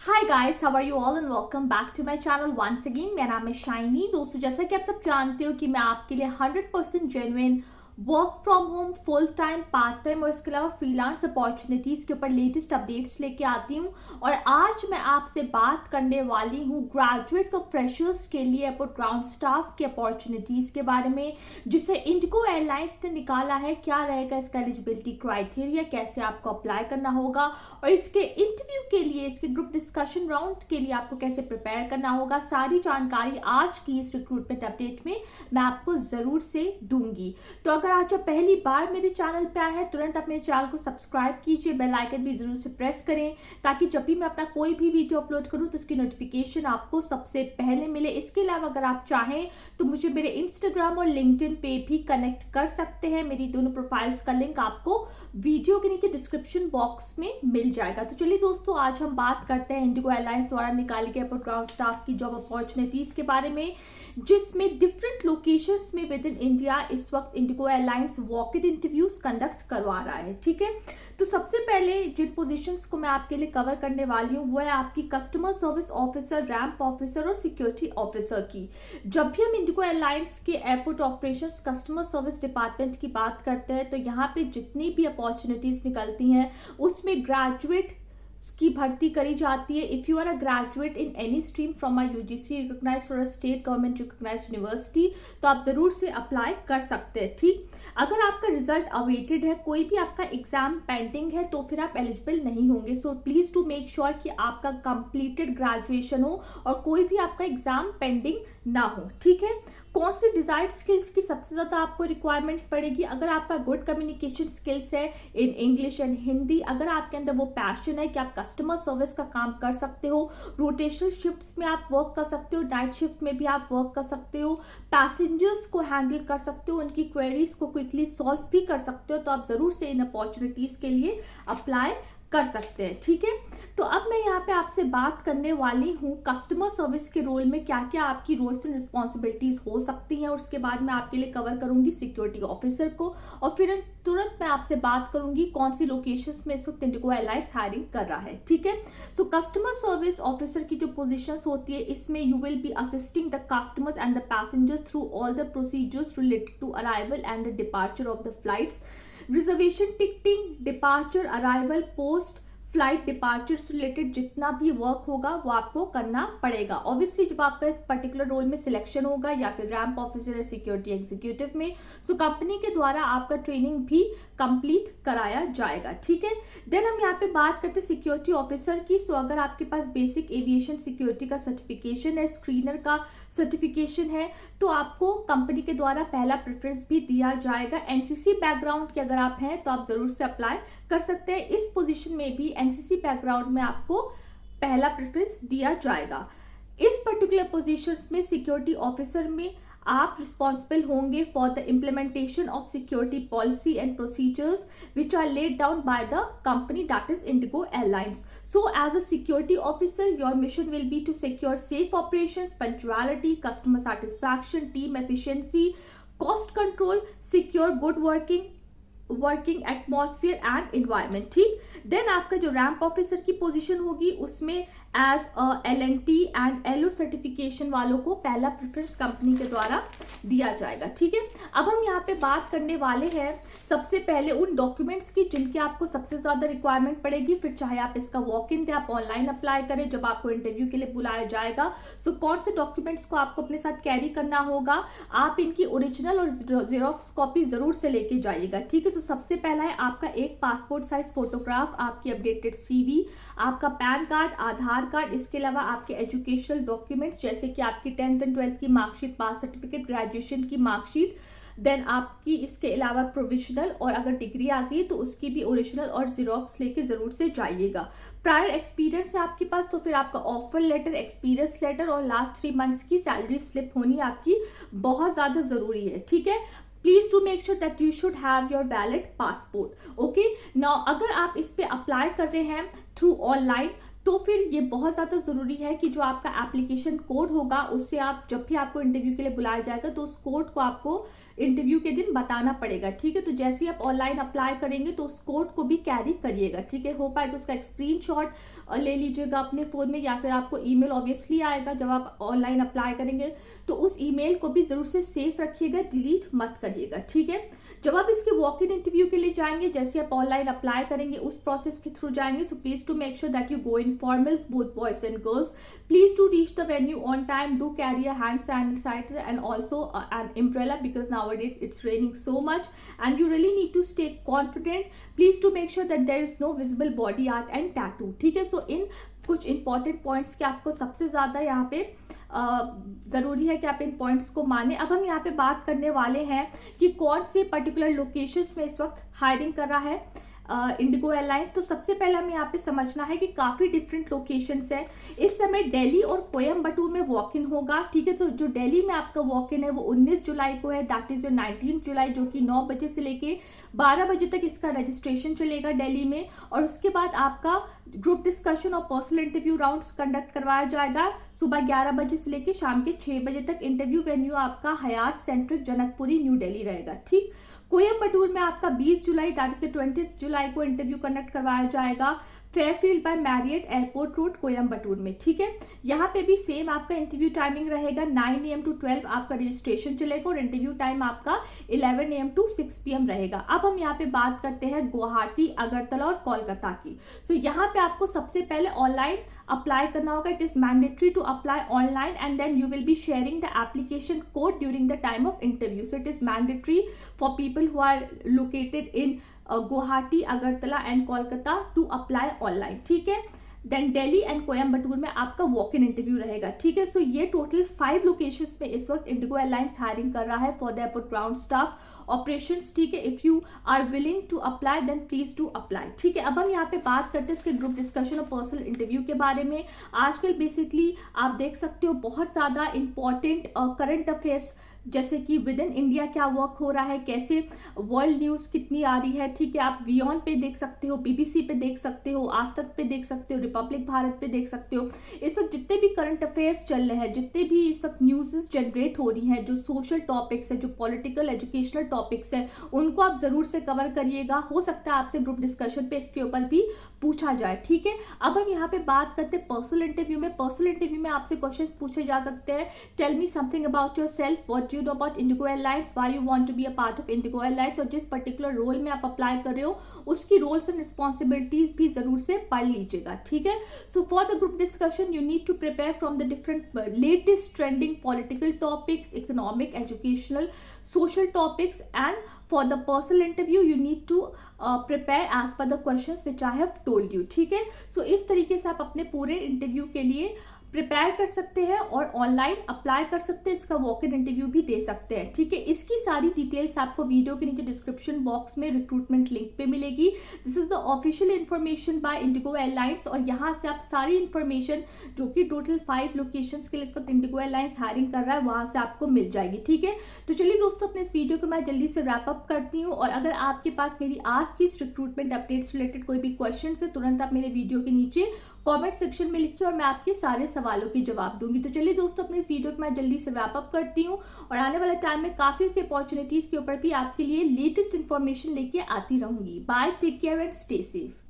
Hi guys, how are you all and welcome back to my channel once again. मेरा नाम है shiny. दोस्तों, जैसा कि आप सब जानते हो कि मैं आपके लिए 100% genuine work from home, full time, part time और इसके अलावा फ्रीलांस अपॉर्चुनिटीज के ऊपर लेटेस्ट अपडेट्स लेके आती हूँ। और आज मैं आपसे बात करने वाली हूँ ग्रेजुएट्स और फ्रेशर्स के लिए अबाउट ग्राउंड स्टाफ की अपॉर्चुनिटीज के बारे में, जिसे इंडिगो एयरलाइंस ने निकाला है। क्या रहेगा इसका एलिजिबिलिटी क्राइटेरिया, कैसे आपको अप्लाई करना होगा और इसके इंटरव्यू के लिए, इसके ग्रुप डिस्कशन राउंड के लिए आपको कैसे प्रिपेयर करना होगा, सारी जानकारी आज की इस रिक्रूटमेंट अपडेट में मैं आपको जरूर से दूंगी। तो अगर आज आप पहली बार मेरे चैनल पे आए हैं, तुरंत आप मेरे चैनल को सब्सक्राइब कीजिए, बेल आइकन भी जरूर से प्रेस करें ताकि जब भी मैं अपना कोई भी वीडियो अपलोड करूं तो उसकी नोटिफिकेशन आपको सबसे पहले मिले। इसके अलावा अगर आप चाहें तो मुझे मेरे इंस्टाग्राम और लिंक्डइन पे भी कनेक्ट कर सकते हैं। मेरी दोनों प्रोफाइल्स का लिंक आपको वीडियो के नीचे डिस्क्रिप्शन बॉक्स में मिल जाएगा। तो चलिए दोस्तों, आज हम बात करते हैं इंडिगो एयरलाइंस द्वारा निकाली गई ग्राउंड स्टाफ की जॉब अपॉर्चुनिटीज के बारे में, जिसमें डिफरेंट लोकेशंस में विद इन इंडिया इस वक्त Indigo airlines walk in interviews conduct करवा रहा है। ठीक है, तो सबसे पहले जिन पोजीशंस को मैं आपके लिए कवर करने वाली हूँ वो है आपकी customer service officer, ramp officer और सिक्योरिटी ऑफिसर की। जब भी हम इंडिगो एयरलाइंस के airport operations customer service department की बात करते हैं तो यहाँ पे जितनी भी अपॉर्चुनिटीज निकलती हैं उसमें ग्रेजुएट की भर्ती करी जाती है। If you are a graduate in any stream from a UGC recognised और स्टेट गवर्नमेंट रिकॉग्नाइज्ड यूनिवर्सिटी, तो आप जरूर से अप्लाई कर सकते हैं। ठीक, अगर आपका रिजल्ट अवेटेड है, कोई भी आपका एग्जाम पेंडिंग है, तो फिर आप एलिजिबल नहीं होंगे। So please to make sure कि आपका कंप्लीटेड ग्रेजुएशन हो और कोई भी आपका एग्जाम पेंडिंग ना हो। ठीक है, कौन सी डिजायर्ड स्किल्स की सबसे ज्यादा आपको रिक्वायरमेंट पड़ेगी? अगर आपका गुड कम्युनिकेशन स्किल्स है इन इंग्लिश एंड हिंदी, अगर आपके अंदर वो पैशन है कि आप कस्टमर सर्विस का काम कर सकते हो, रोटेशनल शिफ्ट्स में आप वर्क कर सकते हो, नाइट शिफ्ट में भी आप वर्क कर सकते हो, पैसेंजर्स को हैंडल कर सकते हो, उनकी क्वेरीज को क्विकली सॉल्व भी कर सकते हो, तो आप जरूर से इन अपॉर्चुनिटीज के लिए अप्लाई कर सकते हैं। ठीक है, तो अब मैं यहाँ पे आपसे बात करने वाली हूँ कस्टमर सर्विस के रोल में क्या क्या आपकी रोल्स एंड रिस्पॉन्सिबिलिटीज हो सकती हैं, और उसके बाद मैं आपके लिए कवर करूंगी सिक्योरिटी ऑफिसर को, और फिर तुरंत मैं आपसे बात करूंगी कौन सी लोकेशंस में इस वक्त इंडिगो एयरलाइंस हायरिंग कर रहा है। ठीक है, सो कस्टमर सर्विस ऑफिसर की जो पोजीशंस होती है इसमें you will be assisting the customers and the passengers through all the procedures related to arrival and the departure of the flights, reservation, ticketing, departure, arrival, post flight departure से रिलेटेड जितना भी work होगा वो आपको करना पड़ेगा। ऑब्वियसली जब आपका इस पर्टिकुलर रोल में सिलेक्शन होगा या फिर रैंप ऑफिसर या सिक्योरिटी एग्जीक्यूटिव में, सो कंपनी के द्वारा आपका ट्रेनिंग भी कंप्लीट कराया जाएगा। ठीक है, देन हम यहाँ पे बात करते हैं सिक्योरिटी ऑफिसर की। सो अगर आपके पास बेसिक एविएशन सिक्योरिटी का सर्टिफिकेशन है, स्क्रीनर का सर्टिफिकेशन है, तो आपको कंपनी के द्वारा पहला प्रेफरेंस भी दिया जाएगा। एनसीसी बैकग्राउंड के अगर आप हैं तो आप जरूर से अप्लाई कर सकते हैं। इस पोजीशन में भी एनसीसी बैकग्राउंड में आपको पहला प्रेफरेंस दिया जाएगा। इस पर्टिकुलर पोजीशंस में सिक्योरिटी ऑफिसर में आप रिस्पॉन्सिबल होंगे for the implementation of security policy and procedures which are laid down by the company, that is IndiGo airlines. So as a security officer, your mission will be to secure safe operations, punctuality, customer satisfaction, team efficiency, cost control, secure good working atmosphere and environment. ठीक, then आपका जो ramp officer की position होगी उसमें as LNT and LO certification वालों को पहला preference company के द्वारा दिया जाएगा। ठीक है, अब हम यहाँ पे बात करने वाले हैं सबसे पहले उन डॉक्यूमेंट्स की जिनकी आपको सबसे ज्यादा रिक्वायरमेंट पड़ेगी, फिर चाहे आप इसका वॉक इन दे, आप ऑनलाइन अप्लाई करें जब आपको इंटरव्यू के लिए बुलाया जाएगा। सो कौन से डॉक्यूमेंट्स को आपको अपने साथ कैरी करना होगा, आप इनकी ओरिजिनल और जेरोक्स कॉपी जरूर से लेके जाइएगा। ठीक है, तो सबसे पहला है आपका एक पासपोर्ट साइज फोटोग्राफ, आपकी अपडेटेड CV, आपका पैन कार्ड, आधार कार्ड, इसके अलावा आपके एजुकेशनल डॉक्यूमेंट्स जैसे कि आपकी 10th एंड 12th की मार्कशीट, पास सर्टिफिकेट, ग्रेजुएशन की मार्कशीट, देन आपकी इसके अलावा प्रोविजनल, और अगर डिग्री आ गई तो उसकी भी ओरिजिनल और जीरोक्स लेके जरूर से जाइएगा। प्रायर एक्सपीरियंस है आपके पास तो फिर आपका ऑफर लेटर, एक्सपीरियंस लेटर और लास्ट 3 मंथ्स की सैलरी स्लिप होनी आपकी बहुत ज्यादा जरूरी है। ठीक है, please to make sure that you should have your valid passport. Okay, now अगर आप इस पे अप्लाई कर रहे हैं थ्रू ऑनलाइन तो फिर ये बहुत ज़्यादा ज़रूरी है कि जो आपका एप्लीकेशन कोड होगा उससे आप जब भी आपको इंटरव्यू के लिए बुलाया जाएगा तो उस कोड को आपको इंटरव्यू के दिन बताना पड़ेगा, ठीक है। तो जैसे ही आप ऑनलाइन अप्लाई करेंगे तो उस कोड को भी कैरी करिएगा, ठीक है। हो पाए तो उसका एक स्क्रीनशॉट ले लीजिएगा अपने फ़ोन में, या फिर आपको ईमेल ऑब्वियसली आएगा जब आप ऑनलाइन अप्लाई करेंगे, तो उस ईमेल को भी ज़रूर से सेफ रखिएगा, डिलीट मत करिएगा, ठीक है। जब आप इसके वॉक इन इंटरव्यू के लिए जाएंगे, जैसे आप ऑनलाइन अप्लाई करेंगे उस प्रोसेस के थ्रू जाएंगे, so please to make sure that you go in formals both boys and girls. Please do reach the venue on time. Do carry a hand sanitizer and also an umbrella because nowadays it's raining so much and you really need to stay confident. Please do make sure that there is no visible body art and tattoo. ठीक है, so इन कुछ important points के आपको सबसे ज़्यादा यहाँ पे ज़रूरी है कि आप इन पॉइंट्स को माने। अब हम यहाँ पे बात करने वाले हैं कि कौन से पर्टिकुलर लोकेशंस में इस वक्त हायरिंग कर रहा है इंडिगो एयरलाइंस। तो सबसे पहले हमें यहाँ पे समझना है कि काफ़ी डिफरेंट लोकेशंस है। इस समय दिल्ली और कोयम्बटूर में वॉक इन होगा, ठीक है। तो जो दिल्ली में आपका वॉक इन है वो 19 जुलाई को है, दैट इज 19 जुलाई, जो कि 9 बजे से लेके 12 बजे तक इसका रजिस्ट्रेशन चलेगा दिल्ली में। और उसके बाद आपका ग्रुप डिस्कशन और पर्सनल इंटरव्यू राउंड्स कंडक्ट करवाया जाएगा सुबह 11 बजे से लेके शाम के 6 बजे तक। इंटरव्यू वेन्यू आपका हयात सेंट्रिक जनकपुरी न्यू दिल्ली रहेगा, ठीक। कोयम्बटूर में आपका 20 जुलाई दैट इज 20 जुलाई को इंटरव्यू कंडक्ट करवाया जाएगा Fairfield by Marriott airport road Coimbatore में, ठीक है। यहाँ पे भी सेम आपका इंटरव्यू टाइमिंग रहेगा 9 AM to 12 आपका रजिस्ट्रेशन चलेगा और इंटरव्यू टाइम आपका 11 AM to 6 PM रहेगा। अब हम यहाँ पे बात करते हैं गुवाहाटी, अगरतला और कोलकाता की। सो यहाँ पे आपको सबसे पहले ऑनलाइन अप्लाई करना होगा। It is mandatory to apply online and then you will be sharing the application code during the time of interview. So it is mandatory for people who are located in Guwahati, Agartala and Kolkata to apply online, ठीक है। Then Delhi and Coimbatore में आपका walk in interview रहेगा, ठीक है। सो ये total 5 locations में इस वक्त इंडिगो एयरलाइंस हायरिंग कर रहा है for the about ground staff operations, ठीक है। If you are willing to apply then please to apply, ठीक है। अब हम यहाँ पे बात करते हैं इसके ग्रुप डिस्कशन और पर्सनल इंटरव्यू के बारे में। आजकल बेसिकली आप देख सकते हो बहुत ज़्यादा इंपॉर्टेंट करंट अफेयर्स, जैसे कि विद इन इंडिया क्या वर्क हो रहा है, कैसे वर्ल्ड न्यूज़ कितनी आ रही है, ठीक है। आप वियॉन पे देख सकते हो, BBC पे देख सकते हो, आज तक पे देख सकते हो, रिपब्लिक भारत पे देख सकते हो। इस वक्त जितने भी करंट अफेयर्स चल रहे हैं, जितने भी इस वक्त न्यूज़ जनरेट हो रही हैं, जो सोशल टॉपिक्स है, जो पॉलिटिकल एजुकेशनल टॉपिक्स है, उनको आप ज़रूर से कवर करिएगा। हो सकता है आपसे ग्रुप डिस्कशन पे इसके ऊपर भी पूछा जाए, ठीक है। अब हम यहाँ पे बात करते हैं पर्सनल इंटरव्यू में। पर्सनल इंटरव्यू में आपसे क्वेश्चंस पूछे जा सकते हैं। Tell me something about yourself, what you know about IndiGo airlines, why you want to be a part of IndiGo airlines, और जिस पर्टिकुलर रोल में आप अप्लाई कर रहे हो उसकी रोल्स एंड रिस्पॉन्सिबिलिटीज भी जरूर से पढ़ लीजिएगा, ठीक है। So for the group discussion you need to prepare from the different latest trending political topics, economic, educational, social topics, and for the personal interview you need to prepare as per the questions which I have told you, ठीक है। सो इस तरीके से आप अपने पूरे interview के लिए प्रिपेयर कर सकते हैं और ऑनलाइन अप्लाई कर सकते हैं, इसका वॉक इन इंटरव्यू भी दे सकते हैं, ठीक है। इसकी सारी डिटेल्स आपको वीडियो के नीचे डिस्क्रिप्शन बॉक्स में रिक्रूटमेंट लिंक पे मिलेगी। This is the official information bye Indigo airlines और यहाँ से आप सारी इन्फॉर्मेशन जो कि टोटल 5 लोकेशंस के लिए इस वक्त इंडिगो एयरलाइंस हायरिंग कर रहा है वहाँ से आपको मिल जाएगी, ठीक है। तो चलिए दोस्तों, अपने इस वीडियो को मैं जल्दी से रैप अप करती हूँ और अगर आपके पास मेरी आज की इस रिक्रूटमेंट अपडेट्स रिलेटेड कोई भी क्वेश्चन है तुरंत आप मेरे वीडियो के नीचे कमेंट सेक्शन में लिखिए और मैं आपके सारे सवालों के जवाब दूंगी। तो चलिए दोस्तों, अपने इस वीडियो को मैं जल्दी से रैप अप करती हूँ और आने वाले टाइम में काफी सी अपॉर्चुनिटीज के ऊपर भी आपके लिए लेटेस्ट इन्फॉर्मेशन लेके आती रहूंगी। Bye, take care and stay safe.